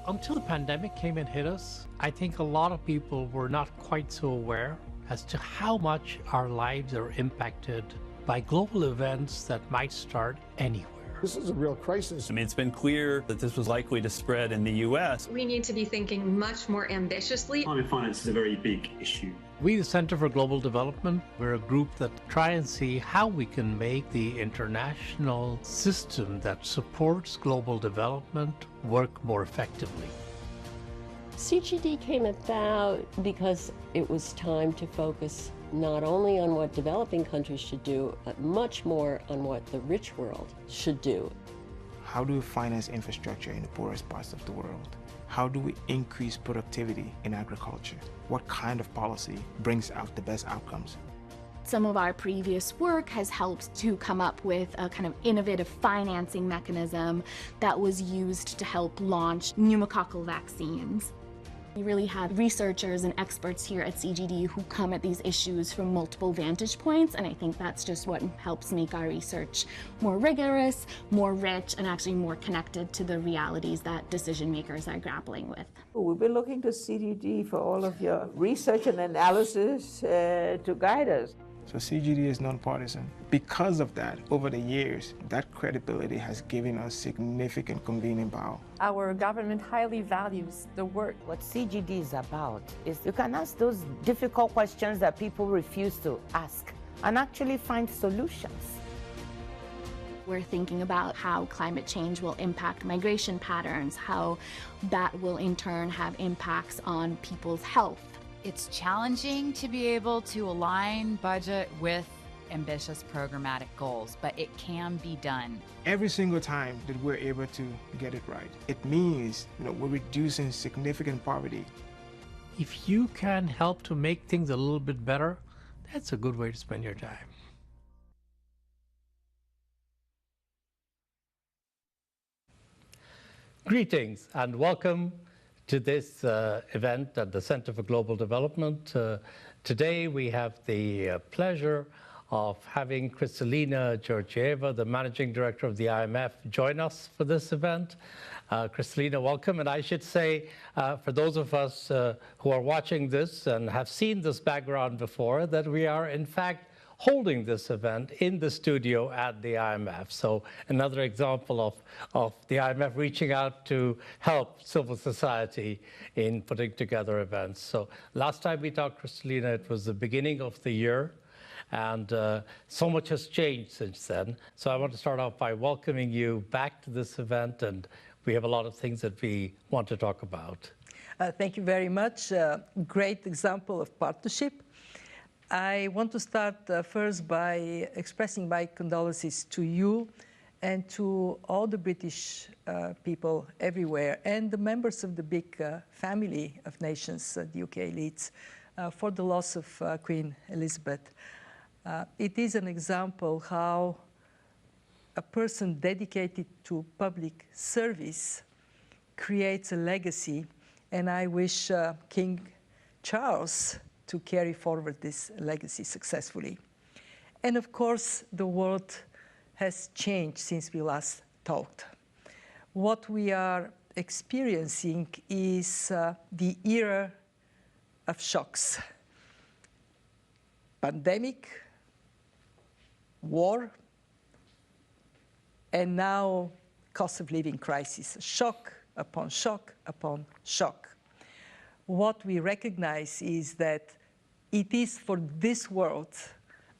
Until the pandemic came and hit us, I think a lot of people were not quite so aware as to how much our lives are impacted by global events that might start anywhere. This is a real crisis. I mean, it's been clear that this was likely to spread in the U.S. We need to be thinking much more ambitiously. Climate finance is a very big issue. We, the Center for Global Development, we're a group that try and see how we can make the international system that supports global development work more effectively. CGD came about because it was time to focus not only on what developing countries should do, but much more on what the rich world should do. How do we finance infrastructure in the poorest parts of the world? How do we increase productivity in agriculture? What kind of policy brings out the best outcomes? Some of our previous work has helped to come up with a kind of innovative financing mechanism that was used to help launch pneumococcal vaccines. We really have researchers and experts here at CGD who come at these issues from multiple vantage points, and I think that's just what helps make our research more rigorous, more rich, and actually more connected to the realities that decision makers are grappling with. We've been looking to CGD for all of your research and analysis to guide us. So CGD is nonpartisan. Because of that, over the years, that credibility has given us significant convening power. Our government highly values the work. What CGD is about is you can ask those difficult questions that people refuse to ask and actually find solutions. We're thinking about how climate change will impact migration patterns, how that will in turn have impacts on people's health. It's challenging to be able to align budget with ambitious programmatic goals, but it can be done. Every single time that we're able to get it right, it means we're reducing significant poverty. If you can help to make things a little bit better, that's a good way to spend your time. Greetings and welcome to this event at the Center for Global Development. Today we have the pleasure of having Kristalina Georgieva, the Managing Director of the IMF, join us for this event. Kristalina, welcome. And I should say, for those of us who are watching this and have seen this background before, that we are in fact holding this event in the studio at the IMF. So another example of the IMF reaching out to help civil society in putting together events. So last time we talked, Kristalina, it was the beginning of the year, and so much has changed since then. So I want to start off by welcoming you back to this event, and we have a lot of things that we want to talk about. Thank you very much. Great example of partnership. I want to start first by expressing my condolences to you and to all the British people everywhere and the members of the big family of nations the UK leads for the loss of Queen Elizabeth. It is an example how a person dedicated to public service creates a legacy, and I wish King Charles to carry forward this legacy successfully. And of course, the world has changed since we last talked. What we are experiencing is the era of shocks. Pandemic, war, and now cost of living crisis. Shock upon shock upon shock. What we recognize is that it is for this world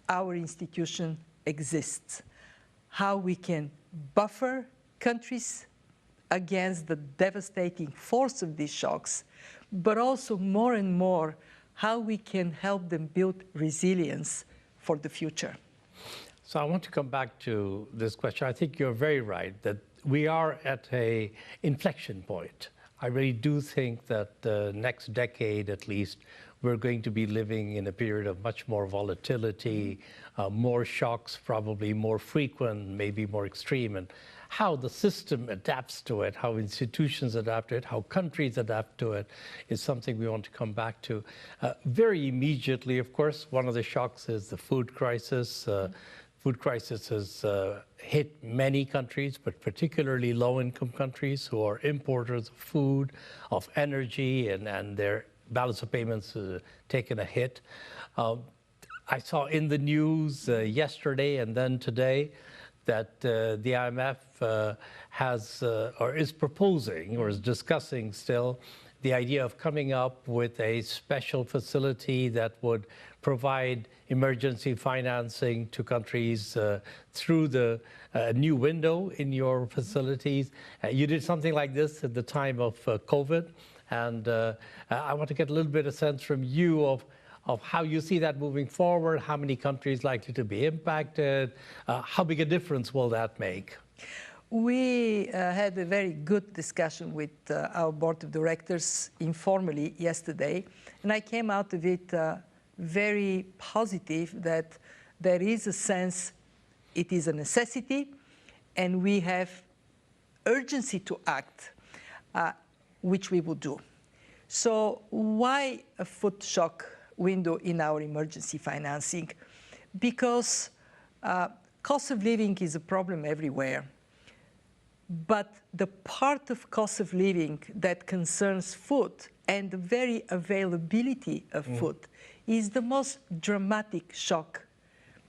our institution exists. How we can buffer countries against the devastating force of these shocks, but also more and more how we can help them build resilience for the future. So I want to come back to this question. I think you're very right that we are at an inflection point. I really do think that the next decade, at least, we're going to be living in a period of much more volatility, more shocks, probably more frequent, maybe more extreme. And how the system adapts to it, how institutions adapt to it, how countries adapt to it is something we want to come back to. Very immediately, of course, one of the shocks is the food crisis. food crisis has hit many countries, but particularly low-income countries who are importers of food, of energy, and their balance of payments taken a hit. I saw in the news yesterday and then today that the IMF has or is proposing or is discussing still the idea of coming up with a special facility that would provide emergency financing to countries through the new window in your facilities. You did something like this at the time of COVID, and I want to get a little bit of sense from you of how you see that moving forward, how many countries likely to be impacted, how big a difference will that make? We had a very good discussion with our board of directors informally yesterday, and I came out of it very positive that there is a sense it is a necessity and we have urgency to act, which we will do. So why a food shock window in our emergency financing? Because cost of living is a problem everywhere. But the part of cost of living that concerns food and the very availability of food is the most dramatic shock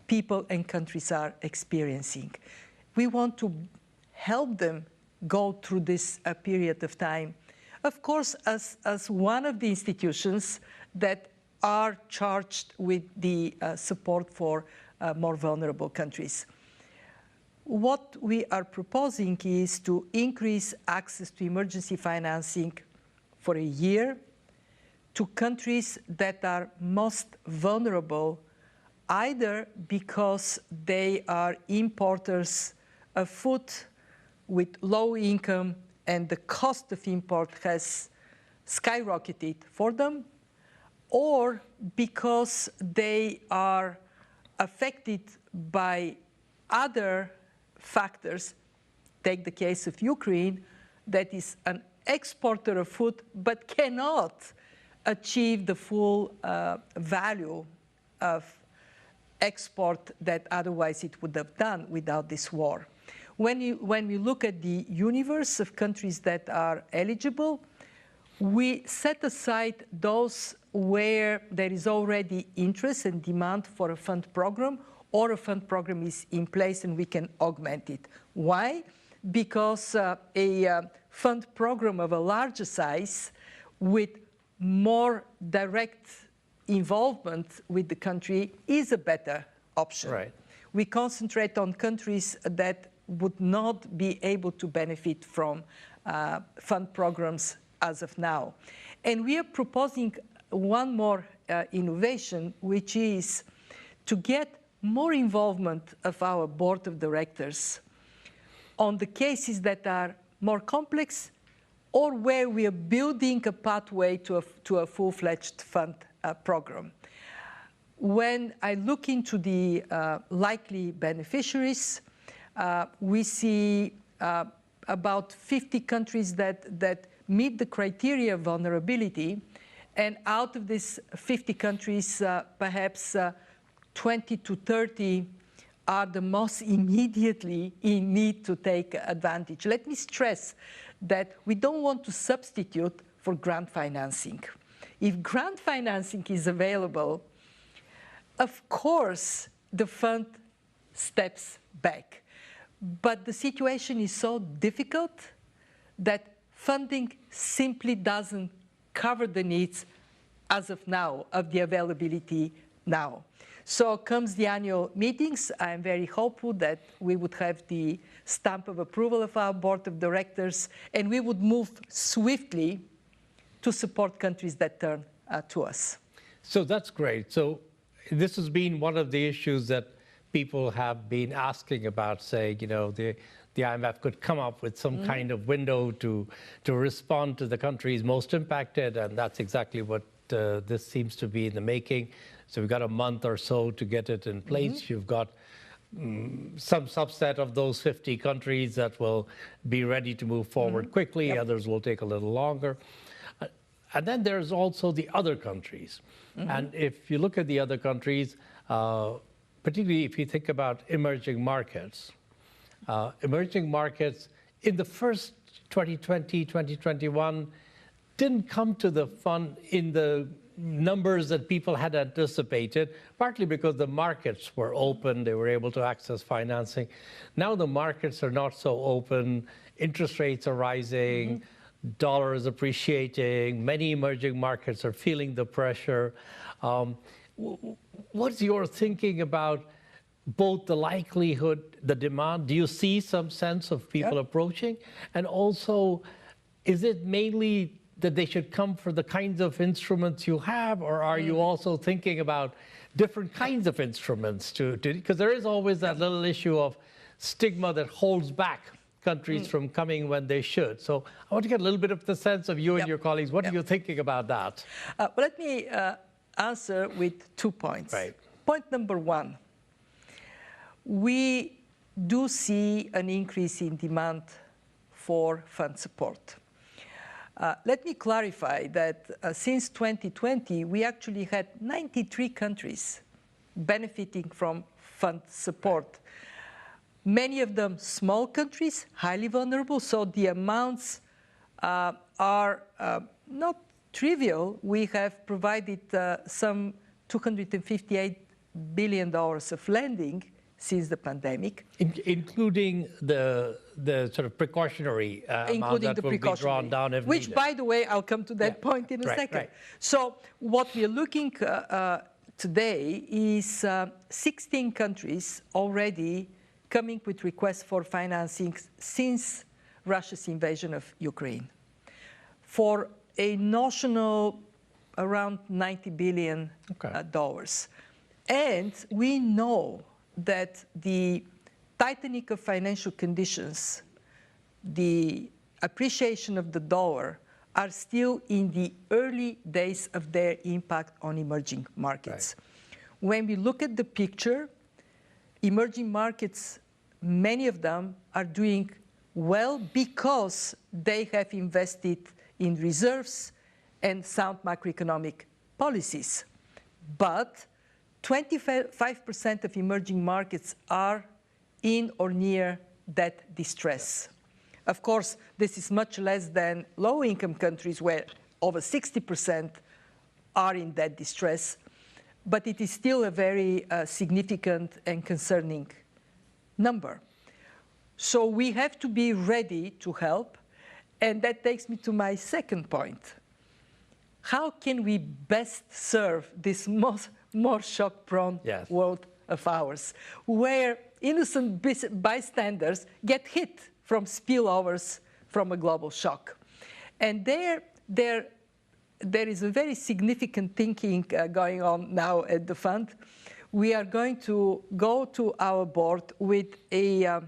people and countries are experiencing. We want to help them go through this period of time. Of course, as one of the institutions that are charged with the support for more vulnerable countries. What we are proposing is to increase access to emergency financing for a year to countries that are most vulnerable, either because they are importers of food with low income and the cost of import has skyrocketed for them, or because they are affected by other factors. Take the case of Ukraine, that is an exporter of food but cannot achieve the full value of export that otherwise it would have done without this war. When we look at the universe of countries that are eligible, we set aside those where there is already interest and demand for a fund program, or a fund program is in place and we can augment it. Why? Because a fund program of a larger size with more direct involvement with the country is a better option. Right. We concentrate on countries that would not be able to benefit from fund programs as of now. And we are proposing one more innovation, which is to get more involvement of our board of directors on the cases that are more complex or where we are building a pathway to a full-fledged fund program. When I look into the likely beneficiaries, we see about 50 countries that meet the criteria of vulnerability, and out of these 50 countries, perhaps 20 to 30 are the most immediately in need to take advantage. Let me stress that we don't want to substitute for grant financing. If grant financing is available, of course, the fund steps back. But the situation is so difficult that funding simply doesn't cover the needs as of now, of the availability now. So comes the annual meetings, I'm very hopeful that we would have the stamp of approval of our board of directors, and we would move swiftly to support countries that turn to us. So that's great. So this has been one of the issues that people have been asking about, saying, you know, the IMF could come up with some kind of window to respond to the countries most impacted, and that's exactly what this seems to be in the making. So we've got a month or so to get it in place. You've got some subset of those 50 countries that will be ready to move forward quickly. Others will take a little longer. And then there's also the other countries. And if you look at the other countries, particularly if you think about emerging markets. Emerging markets in the first 2020, 2021 didn't come to the fund in the numbers that people had anticipated, partly because the markets were open, they were able to access financing. Now the markets are not so open, interest rates are rising, dollar is appreciating, many emerging markets are feeling the pressure. What's your thinking about both the likelihood, the demand? Do you see some sense of people approaching? And also, is it mainly that they should come for the kinds of instruments you have, or are you also thinking about different kinds of instruments because there is always that little issue of stigma that holds back countries from coming when they should. So I want to get a little bit of the sense of you and your colleagues. What are you thinking about that? Let me answer with 2 points. Right. Point number one, we do see an increase in demand for fund support. Let me clarify that since 2020, we actually had 93 countries benefiting from fund support. Many of them small countries, highly vulnerable, so the amounts are not trivial. We have provided some $258 billion of lending since the pandemic. Including the sort of precautionary amount that will be drawn down if which, needed. by the way, I'll come to that point in a second. Right. So what we're looking today is 16 countries already coming with requests for financing since Russia's invasion of Ukraine, for a notional around $90 billion. And we know that the tightening of financial conditions, the appreciation of the dollar, are still in the early days of their impact on emerging markets. Right. When we look at the picture, emerging markets, many of them are doing well because they have invested in reserves and sound macroeconomic policies. But 25% of emerging markets are in or near debt distress. Of course, this is much less than low-income countries where over 60% are in debt distress, but it is still a very significant and concerning number. So we have to be ready to help, and that takes me to my second point. How can we best serve this more shock-prone world of ours, where innocent bystanders get hit from spillovers from a global shock? And there is a very significant thinking going on now at the fund. We are going to go to our board with a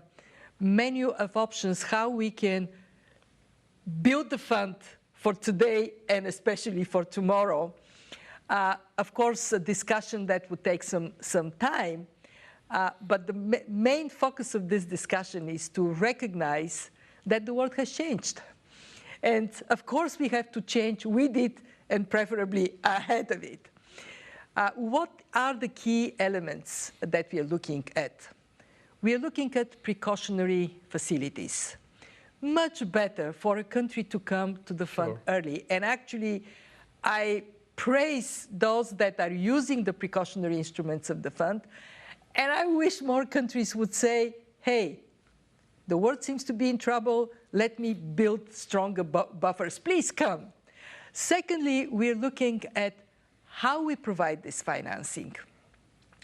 menu of options how we can build the fund for today and especially for tomorrow. Of course, a discussion that would take some time, but the main focus of this discussion is to recognize that the world has changed. And of course, we have to change with it and preferably ahead of it. What are the key elements that we are looking at? We are looking at precautionary facilities. Much better for a country to come to the fund early. And actually, I praise those that are using the precautionary instruments of the fund. And I wish more countries would say, hey, the world seems to be in trouble. Let me build stronger buffers. Please come. Secondly, we're looking at how we provide this financing.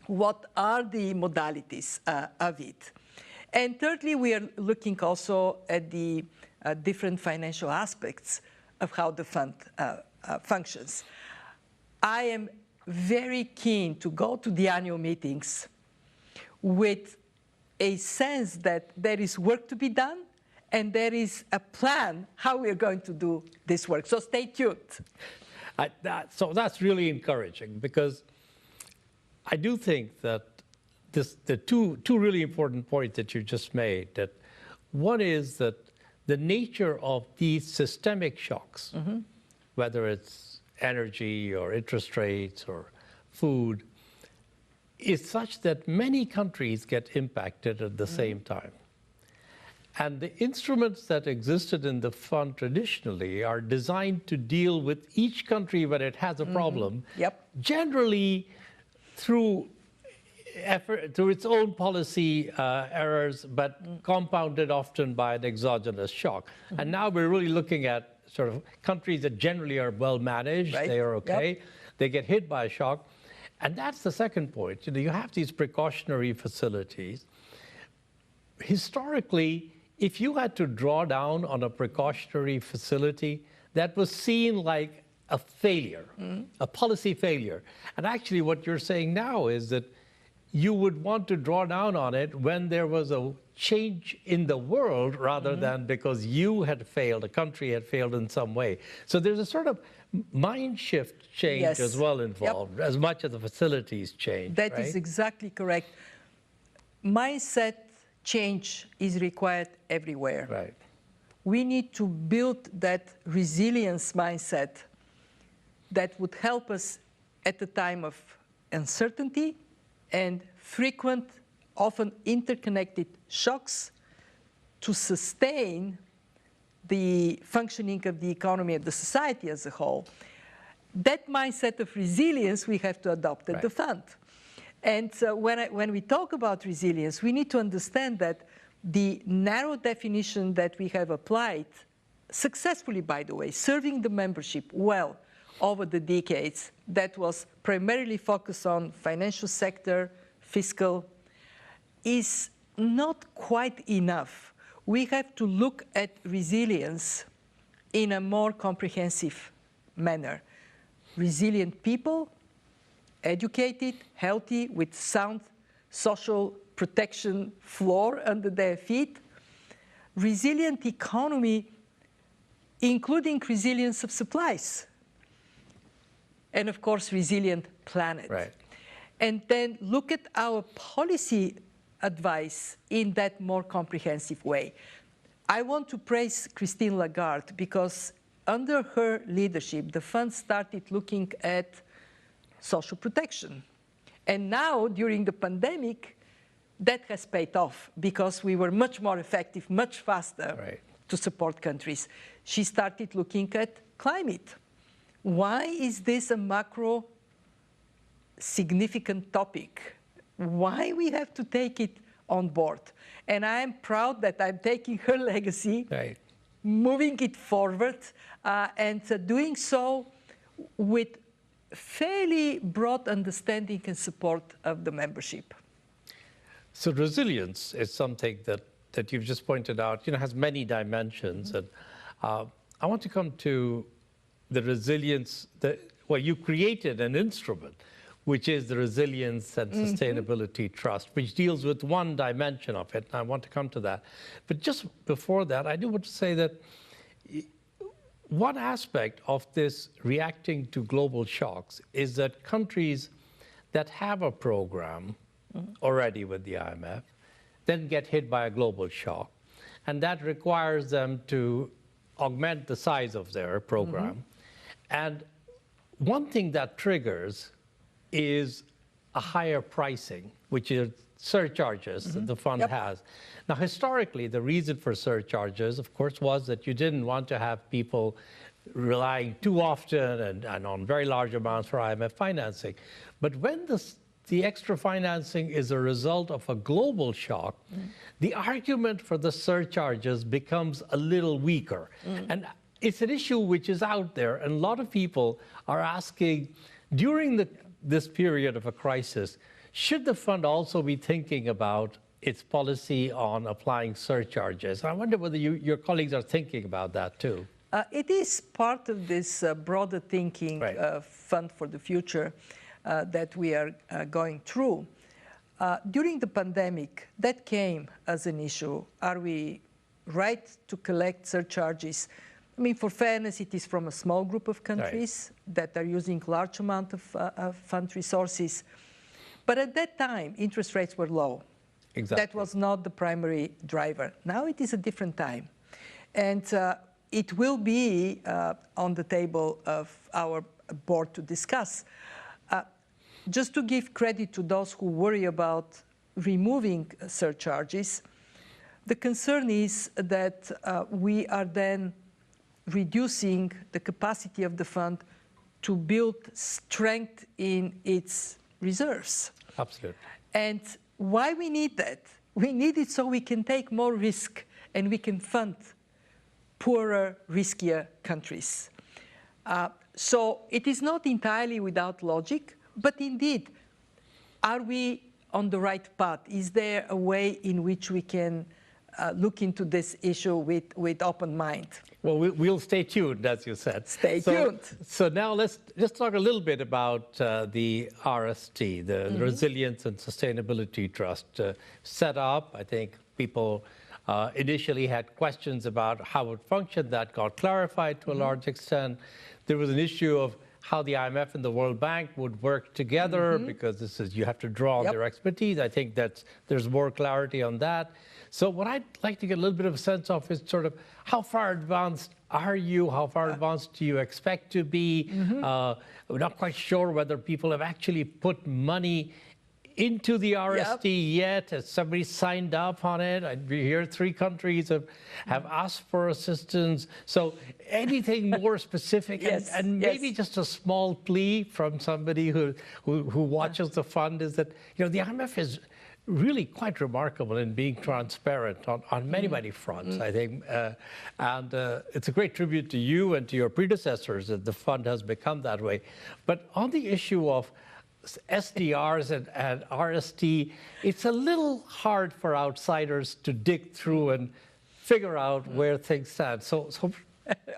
What are the modalities of it? And thirdly, we are looking also at the different financial aspects of how the fund functions. I am very keen to go to the annual meetings with a sense that there is work to be done and there is a plan how we are going to do this work. So stay tuned. So that's really encouraging, because I do think that the two really important points that you just made, that one is that the nature of these systemic shocks, whether it's energy or interest rates or food, is such that many countries get impacted at the same time. And the instruments that existed in the fund traditionally are designed to deal with each country when it has a problem, generally through effort, through its own policy errors, but compounded often by an exogenous shock. And now we're really looking at sort of countries that generally are well managed, they are okay, they get hit by a shock. And that's the second point. You know, you have these precautionary facilities. Historically, if you had to draw down on a precautionary facility, that was seen like a failure, a policy failure. And actually what you're saying now is that you would want to draw down on it when there was a change in the world rather than because you had failed, a country had failed in some way. So there's a sort of mind shift change as well involved, as much as the facilities change. That is exactly correct. Mindset change is required everywhere. Right. We need to build that resilience mindset that would help us at the time of uncertainty and frequent, often interconnected shocks to sustain the functioning of the economy and the society as a whole. That mindset of resilience we have to adopt at the fund. And when we talk about resilience, we need to understand that the narrow definition that we have applied, successfully by the way, serving the membership well over the decades, that was primarily focused on financial sector, fiscal, is not quite enough. We have to look at resilience in a more comprehensive manner. Resilient people, educated, healthy, with sound social protection floor under their feet. Resilient economy, including resilience of supplies. And of course, resilient planet. Right. And then look at our policy advice in that more comprehensive way. I want to praise Christine Lagarde because under her leadership, the fund started looking at social protection. And now, during the pandemic, that has paid off because we were much more effective, much faster to support countries. She started looking at climate. Why is this a macro significant topic? Why we have to take it on board? And I am proud that I'm taking her legacy, moving it forward, and doing so with fairly broad understanding and support of the membership. So resilience is something that you've just pointed out, has many dimensions. And I want to come to the resilience well, you created an instrument, which is the Resilience and Sustainability Trust, which deals with one dimension of it. And I want to come to that. But just before that, I do want to say that one aspect of this reacting to global shocks is that countries that have a program already with the IMF then get hit by a global shock. And that requires them to augment the size of their program. And one thing that triggers is a higher pricing, which is surcharges that the fund has. Now, historically, the reason for surcharges, of course, was that you didn't want to have people relying too often and on very large amounts for IMF financing. But when the extra financing is a result of a global shock, the argument for the surcharges becomes a little weaker. And it's an issue which is out there, and a lot of people are asking, during this period of a crisis, should the fund also be thinking about its policy on applying surcharges? I wonder whether your colleagues are thinking about that too. It is part of this broader thinking fund for the future that we are going through. During the pandemic, that came as an issue. Are we right to collect surcharges? I mean, for fairness, it is from a small group of countries that are using large amount of fund resources. But at that time, interest rates were low. That was not the primary driver. Now it is a different time. And it will be on the table of our board to discuss. just to give credit to those who worry about removing surcharges, the concern is that we are then reducing the capacity of the fund to build strength in its reserves. Absolutely. And why we need that? We need it so we can take more risk and we can fund poorer, riskier countries. So it is not entirely without logic, but indeed, are we on the right path? Is there a way in which we can look into this issue with open mind? Well, we'll stay tuned, as you said. Stay tuned. So now let's talk a little bit about the RST, the Resilience and Sustainability Trust. Set up, I think people initially had questions about how it functioned. That got clarified to a large extent. There was an issue of how the IMF and the World Bank would work together, because this is, you have to draw on their expertise. I think there's more clarity on that. So what I'd like to get a little bit of a sense of is sort of how far advanced are you? How far advanced do you expect to be? We're not quite sure whether people have actually put money into the RST yet. Has somebody signed up on it? We hear 3 countries have asked for assistance. So anything more specific? And maybe just a small plea from somebody who watches the fund is that, the IMF is really quite remarkable in being transparent on many fronts, I think. And it's a great tribute to you and to your predecessors that the fund has become that way. But on the issue of SDRs and RST, it's a little hard for outsiders to dig through and figure out where things stand. So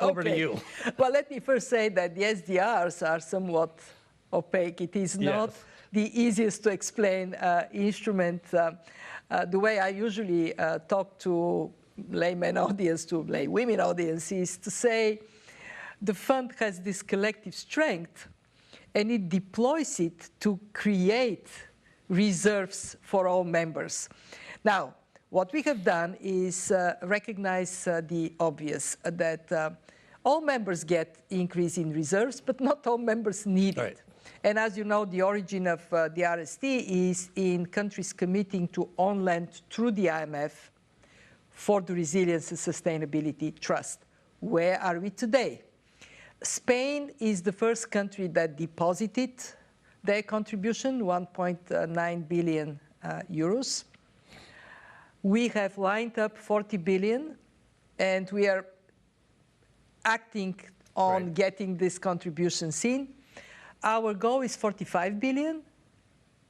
over to you. Well, let me first say that the SDRs are somewhat opaque. It is not the easiest to explain instrument. The way I usually talk to layman audience, to laywomen audience, is to say the fund has this collective strength and it deploys it to create reserves for all members. Now, what we have done is recognize the obvious, that all members get increase in reserves, but not all members need it. And as you know, the origin of the RST is in countries committing to own land through the IMF for the Resilience and Sustainability Trust. Where are we today? Spain is the first country that deposited their contribution, 1.9 billion euros. We have lined up 40 billion, and we are acting on getting these contributions in. Our goal is 45 billion,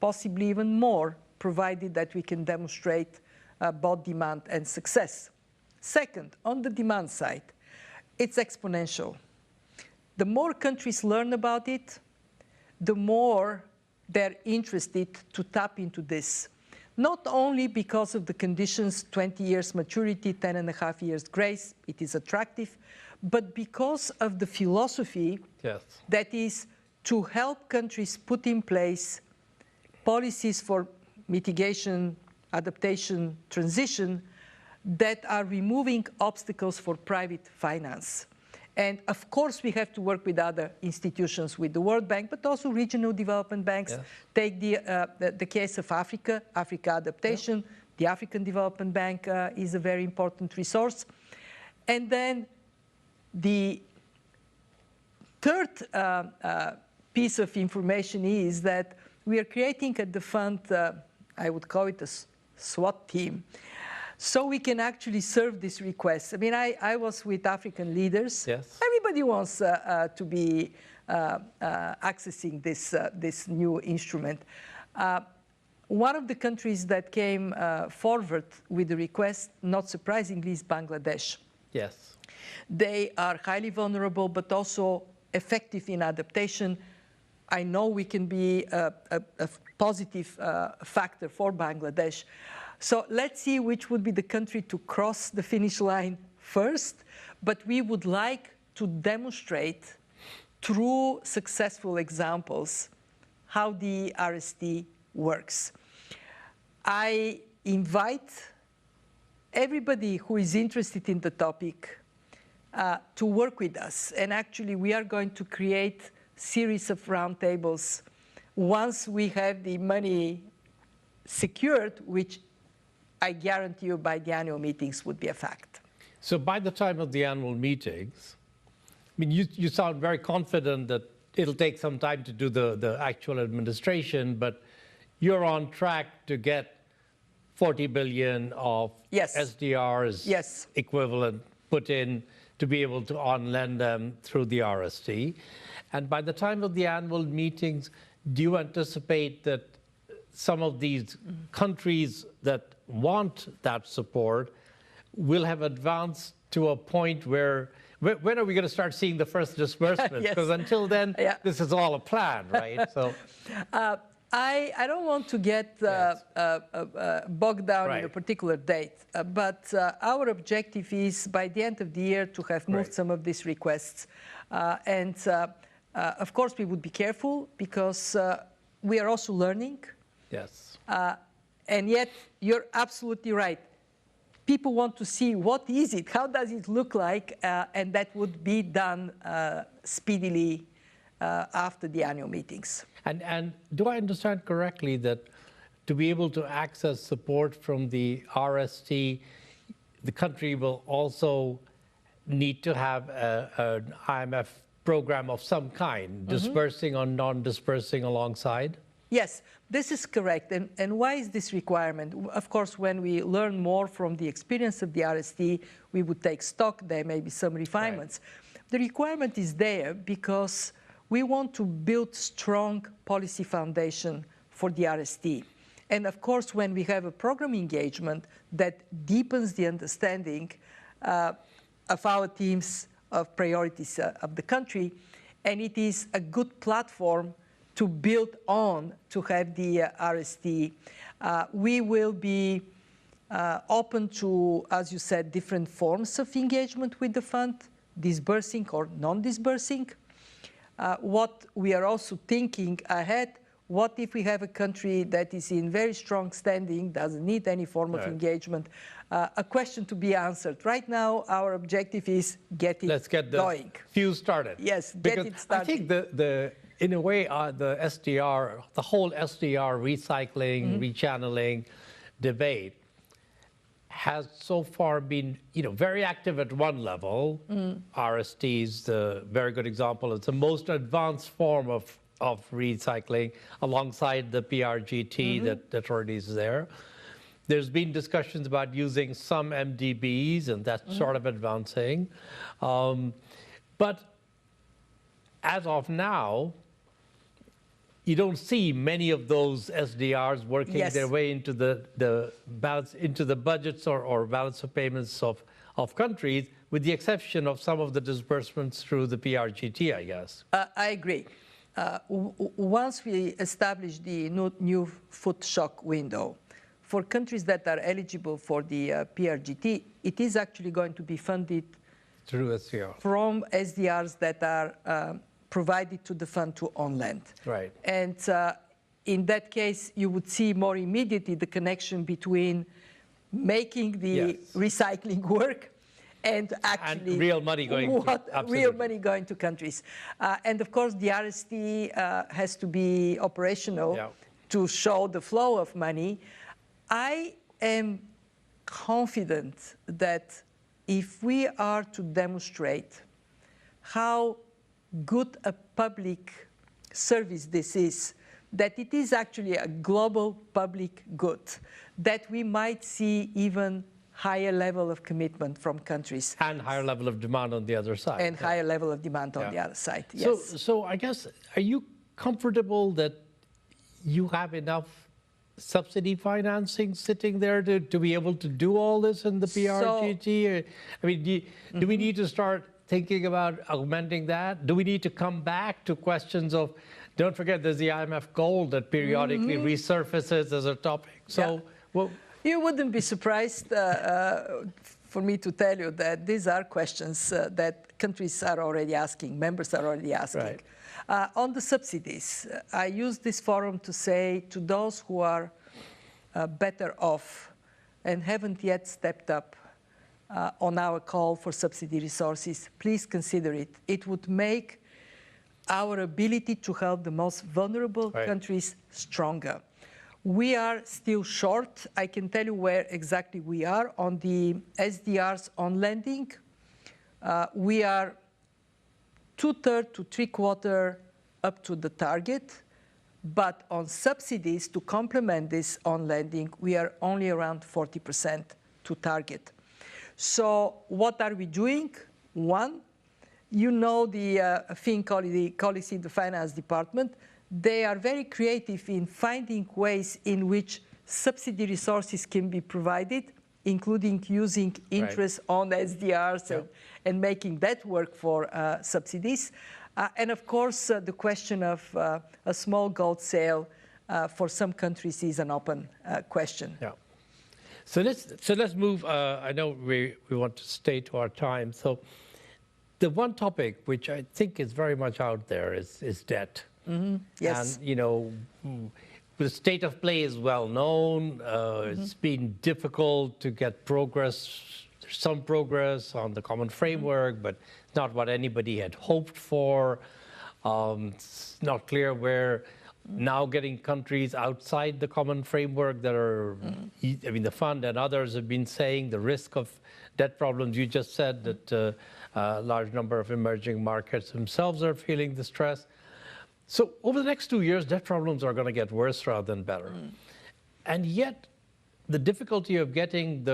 possibly even more, provided that we can demonstrate both demand and success. Second, on the demand side, it's exponential. The more countries learn about it, the more they're interested to tap into this. Not only because of the conditions, 20 years maturity, 10.5 years grace, it is attractive, but because of the philosophy that is to help countries put in place policies for mitigation, adaptation, transition that are removing obstacles for private finance. And of course, we have to work with other institutions, with the World Bank, but also regional development banks. Take the case of Africa, Africa Adaptation. The African Development Bank is a very important resource. And then the third piece of information is that we are creating at the fund, I would call it a SWAT team, so we can actually serve this request. I mean, I was with African leaders. Everybody wants to be accessing this new instrument. One of the countries that came forward with the request, not surprisingly, is Bangladesh. They are highly vulnerable, but also effective in adaptation. I know we can be a positive factor for Bangladesh. So let's see which would be the country to cross the finish line first, but we would like to demonstrate through successful examples how the RST works. I invite everybody who is interested in the topic to work with us, and actually we are going to create a series of roundtables once we have the money secured, which I guarantee you by the annual meetings would be a fact. So by the time of the annual meetings, I mean, you sound very confident that it'll take some time to do the actual administration, but you're on track to get 40 billion of SDRs equivalent put in to be able to on-lend them through the RST. And by the time of the annual meetings, do you anticipate that some of these countries that want that support will have advanced to a point where, when are we going to start seeing the first disbursements? Because until then, this is all a plan, right? So, I don't want to get bogged down in a particular date, but our objective is by the end of the year to have moved some of these requests. And of course, we would be careful because we are also learning. Yes. And yet, you're absolutely right. People want to see what is it, how does it look like, and that would be done speedily after the annual meetings. And do I understand correctly that to be able to access support from the RST, the country will also need to have an IMF program of some kind, dispersing or non-dispersing alongside? Yes, this is correct. And why is this requirement? Of course, when we learn more from the experience of the RST, we would take stock. There may be some refinements. Right. The requirement is there because we want to build strong policy foundation for the RST. And of course, when we have a program engagement that deepens the understanding of our teams of priorities of the country, and it is a good platform to build on to have the RST. We will be open to, as you said, different forms of engagement with the fund, disbursing or non-disbursing. What we are also thinking ahead, what if we have a country that is in very strong standing, doesn't need any form of engagement? A question to be answered. Right now, our objective is get it going. Let's get the fuse started. Yes, get it started. I think in a way, the SDR, the whole SDR recycling, rechanneling debate has so far been, very active at one level. RST is the very good example. It's the most advanced form of recycling alongside the PRGT that already is there. There's been discussions about using some MDBs, and that's sort of advancing. But as of now, you don't see many of those SDRs working their way into the balance, into the budgets or balance of payments of countries, with the exception of some of the disbursements through the PRGT, I guess. I agree. Once we establish the new foot shock window, for countries that are eligible for the PRGT, it is actually going to be funded through SDR. From SDRs that are provided to the fund to on-lend. Right. And in that case, you would see more immediately the connection between making the recycling work and actually real money going real money going to countries. And of course, the RST has to be operational to show the flow of money. I am confident that if we are to demonstrate how good a public service this is, that it is actually a global public good, that we might see even higher level of commitment from countries. And higher level of demand on the other side. And higher level of demand on the other side, yes. So I guess, are you comfortable that you have enough subsidy financing sitting there to be able to do all this in the PRGT? I mean, do we need to start thinking about augmenting that? Do we need to come back to questions of, don't forget, there's the IMF goal that periodically resurfaces as a topic. So, well, you wouldn't be surprised for me to tell you that these are questions that countries are already asking, members are already asking. Right. On the subsidies, I use this forum to say to those who are better off and haven't yet stepped up on our call for subsidy resources, please consider it. It would make our ability to help the most vulnerable countries stronger. We are still short. I can tell you where exactly we are on the SDRs on lending. We are 2/3 to 3/4 up to the target. But on subsidies, to complement this on lending, we are only around 40% to target. So what are we doing? One, you know the colleagues in the finance department, they are very creative in finding ways in which subsidy resources can be provided, including using interest on SDRs and making that work for subsidies. And of course, the question of a small gold sale for some countries is an open question. Yeah. So let's move. I know we want to stay to our time. So the one topic which I think is very much out there is debt. Mm-hmm. Yes. And you know, the state of play is well known. It's been difficult to get progress. There's some progress on the common framework, but not what anybody had hoped for. It's not clear where now getting countries outside the common framework that are, I mean, the fund and others have been saying the risk of debt problems. You just said that a large number of emerging markets themselves are feeling the stress. So over the next 2 years, debt problems are going to get worse rather than better. And yet, the difficulty of getting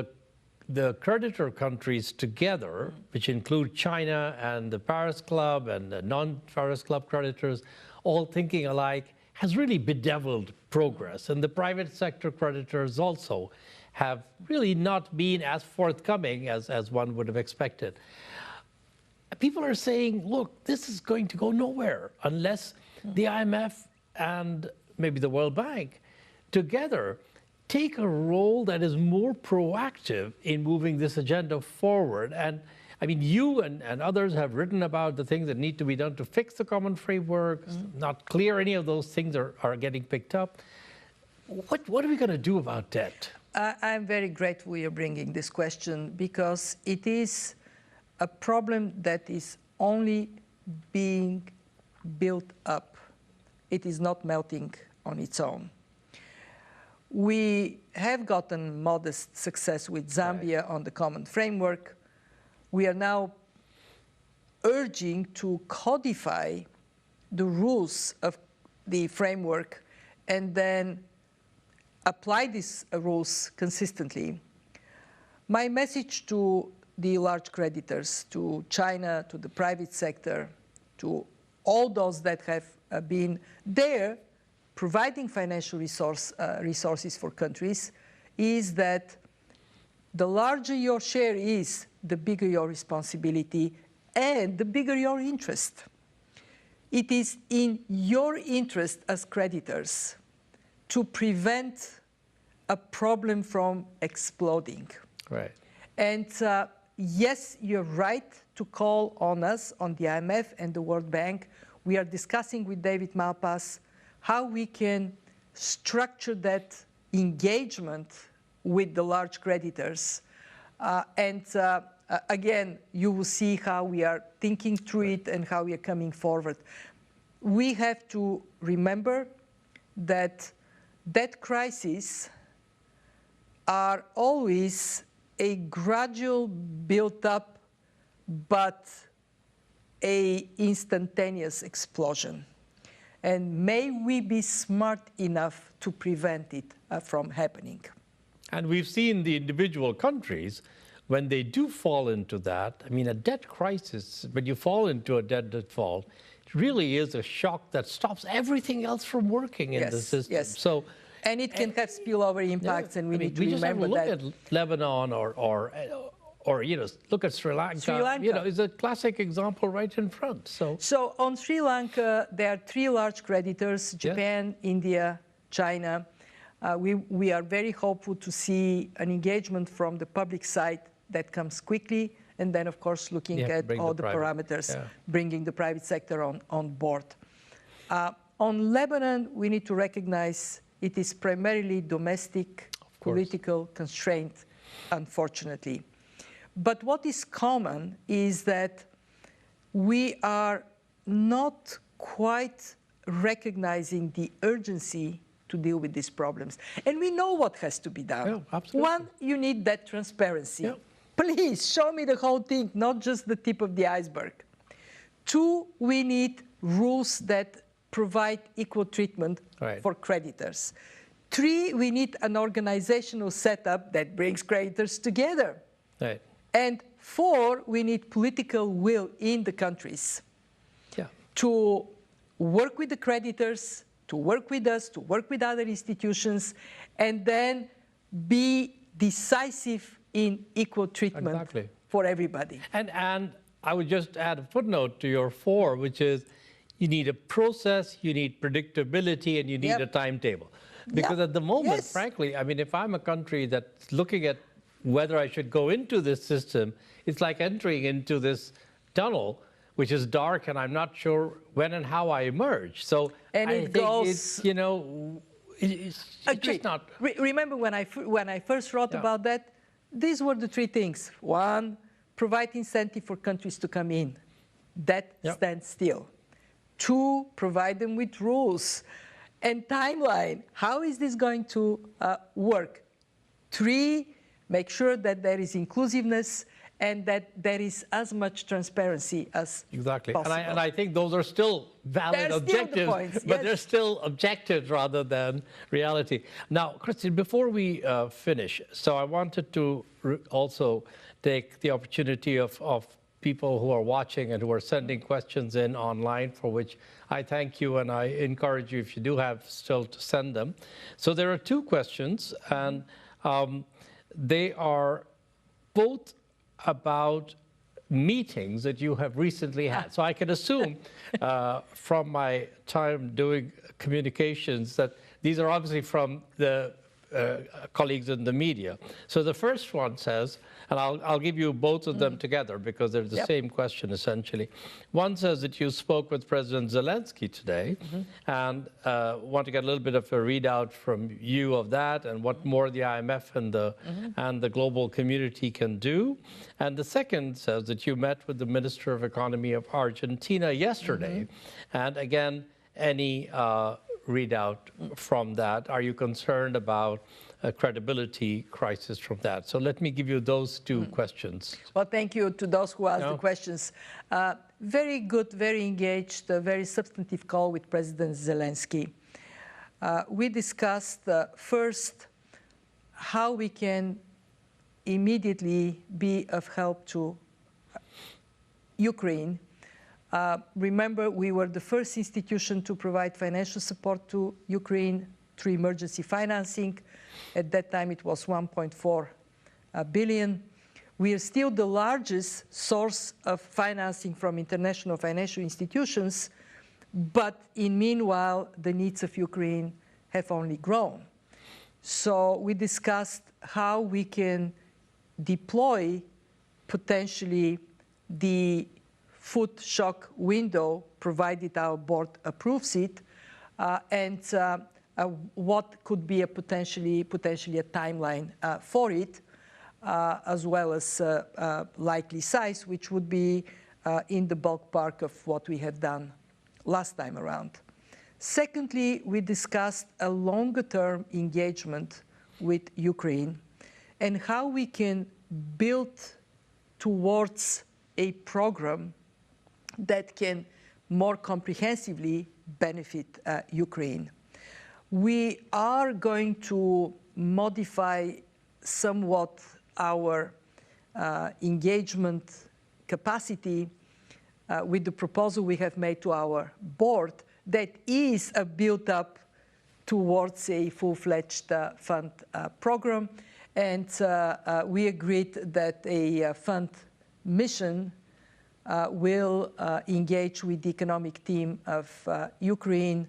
the creditor countries together, which include China and the Paris Club and the non-Paris Club creditors, all thinking alike, has really bedeviled progress. And the private sector creditors also have really not been as forthcoming as one would have expected. People are saying, look, this is going to go nowhere unless the IMF and maybe the World Bank together take a role that is more proactive in moving this agenda forward. And I mean, you and others have written about the things that need to be done to fix the common framework. Not clear any of those things are getting picked up. What are we going to do about debt? I'm very grateful you're bringing this question, because it is a problem that is only being built up. It is not melting on its own. We have gotten modest success with Zambia on the common framework. We are now urging to codify the rules of the framework and then apply these rules consistently. My message to the large creditors, to China, to the private sector, to all those that have been there providing financial resources for countries, is that the larger your share is, the bigger your responsibility and the bigger your interest. It is in your interest as creditors to prevent a problem from exploding. Right. And yes, you're right to call on us, on the IMF and the World Bank. We are discussing with David Malpass how we can structure that engagement with the large creditors. Again, you will see how we are thinking through it and how we are coming forward. We have to remember that debt crises are always a gradual build-up, but an instantaneous explosion. And may we be smart enough to prevent it from happening. And we've seen the individual countries, when they do fall into that, I mean, a debt crisis, when you fall into a debt default, it really is a shock that stops everything else from working in the system. Yes. So, and it can have spillover impacts, and we need to remember that. We just have to look at Lebanon or you know, look at Sri Lanka. Sri Lanka, you know, is a classic example right in front. So on Sri Lanka, there are 3 large creditors: Japan, India, China. We are very hopeful to see an engagement from the public side that comes quickly, and then, of course, looking at all the parameters, bringing the private sector on board. On Lebanon, we need to recognize it is primarily domestic political constraint, unfortunately. But what is common is that we are not quite recognizing the urgency to deal with these problems. And we know what has to be done. Yeah, absolutely. One, you need that transparency. Yeah. Please show me the whole thing, not just the tip of the iceberg. Two, we need rules that provide equal treatment for creditors. Three, we need an organizational setup that brings creditors together. Right. And four, we need political will in the countries to work with the creditors, to work with us, to work with other institutions, and then be decisive in equal treatment for everybody. And I would just add a footnote to your four, which is you need a process, you need predictability, and you need a timetable. Because at the moment, frankly, I mean, if I'm a country that's looking at whether I should go into this system, it's like entering into this tunnel, which is dark, and I'm not sure when and how I emerge. So and I think it's, you know, it's just not. Remember when I first wrote about that, these were the three things. One, provide incentive for countries to come in. That stands still. Two, provide them with rules and timeline. How is this going to work? Three, make sure that there is inclusiveness and that there is as much transparency as possible. And I think those are still valid objectives, but they're still objectives rather than reality. Now, Kristalina, before we finish, so I wanted to also take the opportunity of people who are watching and who are sending questions in online, for which I thank you, and I encourage you, if you do have still, to send them. So there are two questions, and they are both about meetings that you have recently had. So I can assume from my time doing communications that these are obviously from the colleagues in the media. So the first one says, and I'll give you both of them together because they're the same question essentially. One says that you spoke with President Zelensky today and want to get a little bit of a readout from you of that and what more the IMF and the global community can do. And the second says that you met with the Minister of Economy of Argentina yesterday. And again, any readout from that? Are you concerned about a credibility crisis from that? So let me give you those two questions. Well, thank you to those who asked the questions. Very good, very engaged, very substantive call with President Zelensky. We discussed first how we can immediately be of help to Ukraine. Remember, we were the first institution to provide financial support to Ukraine through emergency financing. At that time, it was 1.4 billion. We are still the largest source of financing from international financial institutions, but in meanwhile, the needs of Ukraine have only grown. So we discussed how we can deploy potentially the food shock window, provided our board approves it, and what could be a potentially a timeline for it, as well as likely size, which would be in the ballpark of what we had done last time around. Secondly, we discussed a longer-term engagement with Ukraine and how we can build towards a program that can more comprehensively benefit Ukraine. We are going to modify somewhat our engagement capacity with the proposal we have made to our board that is a build-up towards a full-fledged fund program. And we agreed that a fund mission will engage with the economic team of Ukraine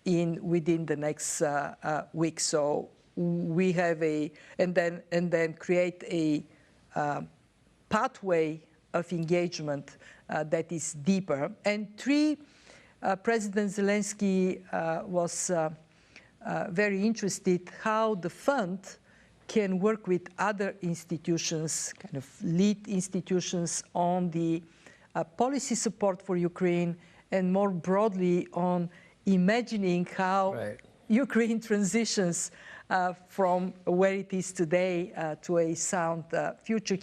within the next week. So we have and then create a pathway of engagement that is deeper. And three, President Zelensky was very interested how the fund can work with other institutions, kind of lead institutions on the policy support for Ukraine and more broadly on imagining how Ukraine transitions from where it is today to a sound future.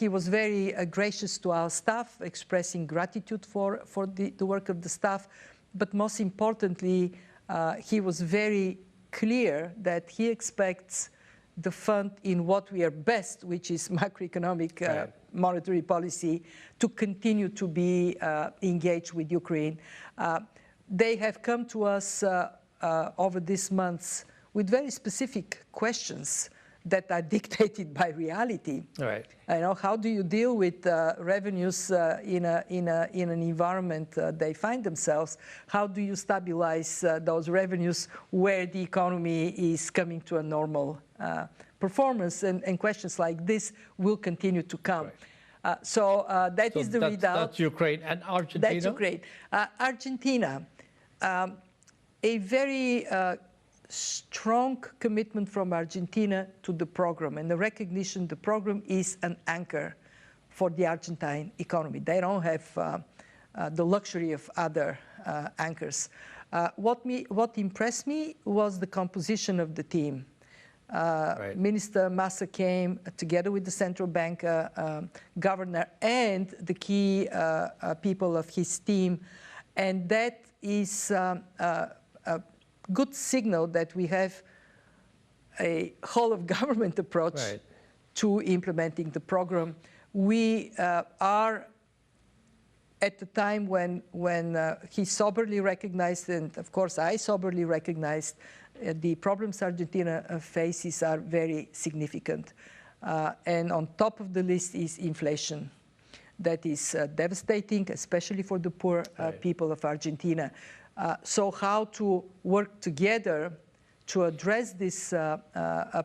He was very gracious to our staff, expressing gratitude for the work of the staff. But most importantly, he was very clear that he expects the fund in what we are best, which is macroeconomic monetary policy, to continue to be engaged with Ukraine. They have come to us over these months with very specific questions that are dictated by reality. Right. You know, how do you deal with revenues in an environment they find themselves? How do you stabilize those revenues where the economy is coming to a normal performance? And questions like this will continue to come. Right. So that is the readout. That's Ukraine. And Argentina? That's Ukraine. Argentina, a very strong commitment from Argentina to the program, and the recognition the program is an anchor for the Argentine economy. They don't have the luxury of other anchors. What impressed me was the composition of the team. Minister Massa came together with the central bank governor and the key people of his team, and that is a good signal that we have a whole of government approach to implementing the program. We are at the time when he soberly recognized, and of course I soberly recognized, the problems Argentina faces are very significant. And on top of the list is inflation. That is devastating, especially for the poor people of Argentina. So how to work together to address this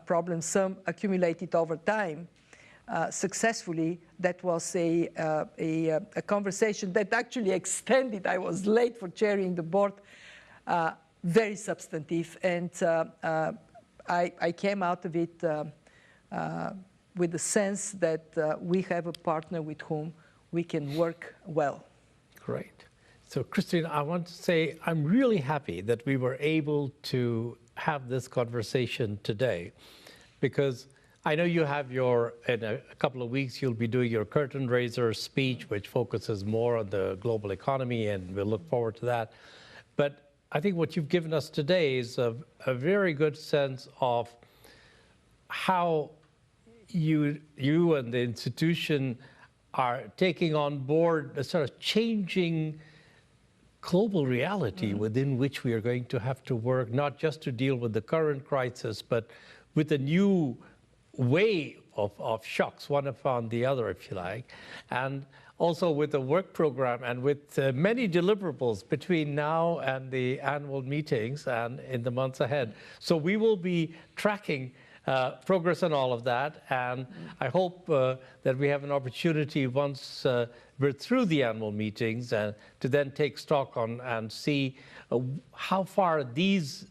problem, some accumulated over time, successfully. That was a conversation that actually extended. I was late for chairing the board, very substantive. And I came out of it with the sense that we have a partner with whom we can work well. Great. So, Kristalina, I want to say I'm really happy that we were able to have this conversation today, because I know you have in a couple of weeks, you'll be doing your curtain raiser speech, which focuses more on the global economy, and we'll look forward to that. But I think what you've given us today is a very good sense of how you and the institution are taking on board the sort of changing global reality within which we are going to have to work, not just to deal with the current crisis, but with a new wave of shocks, one upon the other, if you like, and also with the work program and with many deliverables between now and the annual meetings and in the months ahead. So we will be tracking progress on all of that, and I hope that we have an opportunity once we're through the annual meetings to then take stock on and see how far these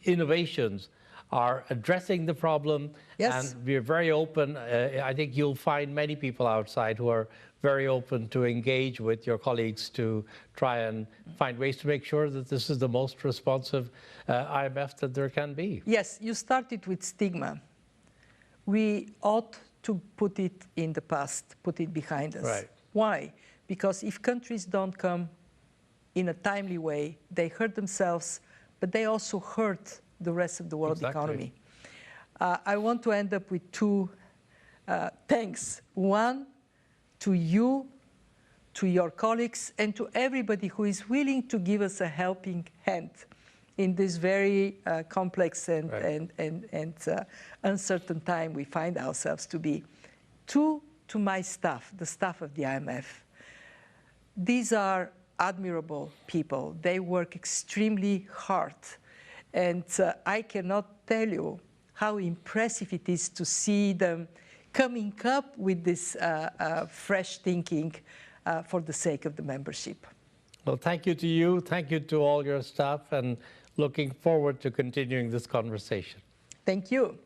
innovations are addressing the problem. Yes. And we're very open. I think you'll find many people outside who are very open to engage with your colleagues to try and find ways to make sure that this is the most responsive IMF that there can be. Yes, you started with stigma. We ought to put it in the past, put it behind us. Right. Why? Because if countries don't come in a timely way, they hurt themselves, but they also hurt the rest of the world economy. I want to end up with two thanks. One, to you, to your colleagues, and to everybody who is willing to give us a helping hand in this very complex and uncertain time we find ourselves to be. Two, to my staff, the staff of the IMF. These are admirable people. They work extremely hard. And I cannot tell you how impressive it is to see them coming up with this fresh thinking for the sake of the membership. Well, thank you to you. Thank you to all your staff, and looking forward to continuing this conversation. Thank you.